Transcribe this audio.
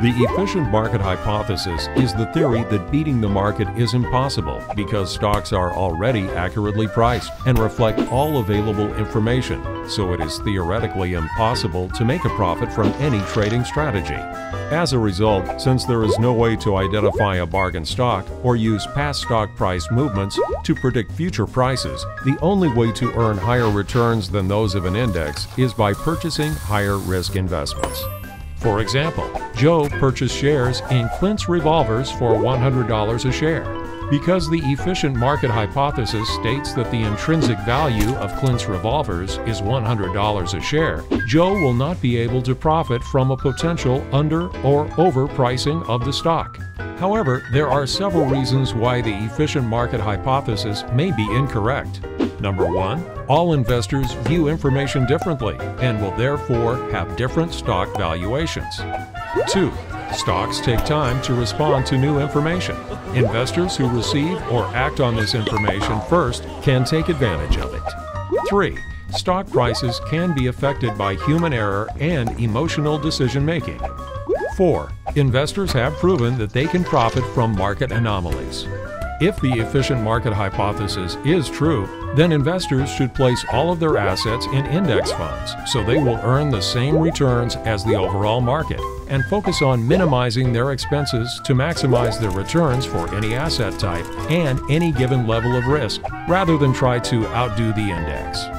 The efficient market hypothesis is the theory that beating the market is impossible because stocks are already accurately priced and reflect all available information, so it is theoretically impossible to make a profit from any trading strategy. As a result, since there is no way to identify a bargain stock or use past stock price movements to predict future prices, the only way to earn higher returns than those of an index is by purchasing higher risk investments. For example, Joe purchased shares in Clint's Revolvers for $100 a share. Because the efficient market hypothesis states that the intrinsic value of Clint's Revolvers is $100 a share, Joe will not be able to profit from a potential under or overpricing of the stock. However, there are several reasons why the efficient market hypothesis may be incorrect. Number 1, all investors view information differently and will therefore have different stock valuations. 2, stocks take time to respond to new information. Investors who receive or act on this information first can take advantage of it. 3, stock prices can be affected by human error and emotional decision-making. 4, investors have proven that they can profit from market anomalies. If the efficient market hypothesis is true, then investors should place all of their assets in index funds so they will earn the same returns as the overall market and focus on minimizing their expenses to maximize their returns for any asset type and any given level of risk rather than try to outdo the index.